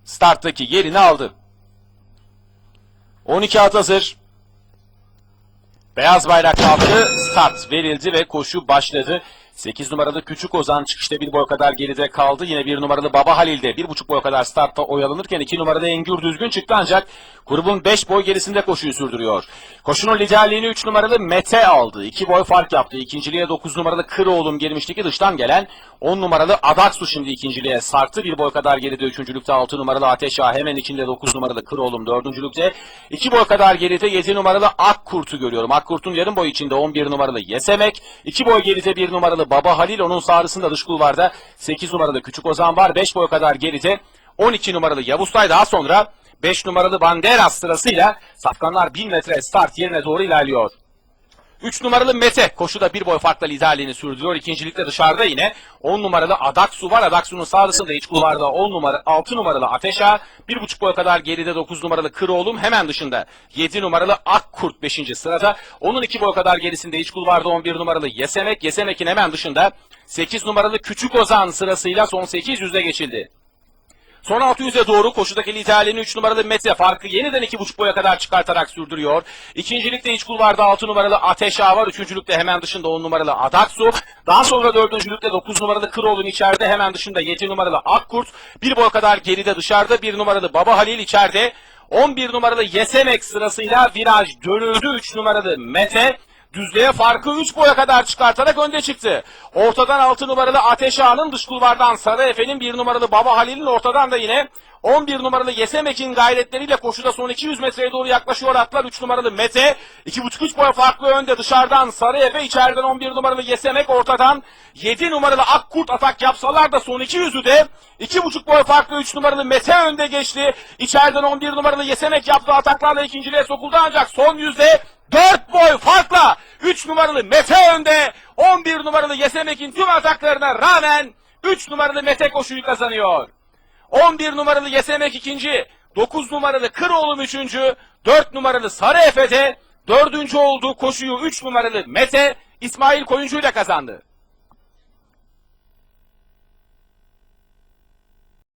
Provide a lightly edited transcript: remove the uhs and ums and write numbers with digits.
starttaki yerini aldı. 12 at hazır. Beyaz bayrak kalktı, start verildi ve koşu başladı. 8 numaralı Küçük Ozan çıkışta 1 boy kadar geride kaldı. Yine 1 numaralı Baba Halil'de 1,5 boy kadar startta oyalanırken 2 numaralı Engür düzgün çıktı ancak grubun 5 boy gerisinde koşuyu sürdürüyor. Koşunun liderliğini 3 numaralı Mete aldı. 2 boy fark yaptı. İkinciliğe 9 numaralı Kıroğlum girmişti ki dıştan gelen 10 numaralı Adaksu şimdi ikinciliğe sarktı. 1 boy kadar geride 3. 6 numaralı Ateş Ağa, hemen içinde 9 numaralı Kıroğlum 4. 2 boy kadar geride 7 numaralı Akkurt'u görüyorum. Akkurt'un yarım boy içinde 11 numaralı Yesemek. 2 boy geride 1 numaralı Baba Halil, onun sağrısında dış kulvarda 8 numaralı Küçük Ozan var. 5 boy kadar geride 12 numaralı Yavuztay, daha sonra 5 numaralı Banderas sırasıyla safkanlar 1000 metre start yerine doğru ilerliyor. 3 numaralı Mete koşuda 1 boy farkla liderliğini sürdürüyor. İkincilikte dışarıda yine 10 numaralı Adaksu var. Adaksu'nun sağrısında iç kulvarda 6 numaralı Ateşa, 1,5 boy kadar geride 9 numaralı Kıroğlum, hemen dışında 7 numaralı Akkurt 5. sırada. Onun 2 boy kadar gerisinde iç kulvarda 11 numaralı Yesemek. Yesemek'in hemen dışında 8 numaralı Küçük Ozan sırasıyla son 800'de geçildi. Son 600'e doğru koşudaki liderliğini 3 numaralı Mete farkı yeniden 2,5 boya kadar çıkartarak sürdürüyor. İkincilikte iç kulvarda 6 numaralı Ateş Ağa var. Üçüncülükte hemen dışında 10 numaralı Adaksu. Daha sonra dördüncülükte 9 numaralı Kıroğlu'nun içeride, hemen dışında 7 numaralı Akkurt. 1 boy kadar geride dışarıda 1 numaralı Baba Halil içeride. 11 numaralı Yesemek sırasıyla viraj dönüldü. 3 numaralı Mete düzlüğe farkı 3 boya kadar çıkartarak önde çıktı. Ortadan 6 numaralı Ateş Ağa'nın, dış kulvardan Sarı Efe'nin, 1 numaralı Baba Halil'in, ortadan da yine 11 numaralı Yesemek'in gayretleriyle koşuda son 200 metreye doğru yaklaşıyor atlar. 3 numaralı Mete 2,5-3 boy farklı önde, dışarıdan Sarı Efe, içeriden 11 numaralı Yesemek, ortadan 7 numaralı Akkurt atak yapsalar da son 200'ü de 2,5 boy farklı 3 numaralı Mete önde geçti. İçeriden 11 numaralı Yesemek yaptığı ataklarla ikinciliğe sokuldu ancak son yüzde 4 boy farkla 3 numaralı Mete önde. 11 numaralı Yesemek'in tüm ataklarına rağmen 3 numaralı Mete koşuyu kazanıyor. 11 numaralı Yesemek ikinci, 9 numaralı Kıroğlum üçüncü, 4 numaralı Sarı Efe'de dördüncü oldu. Koşuyu 3 numaralı Mete İsmail Koyuncu ile kazandı.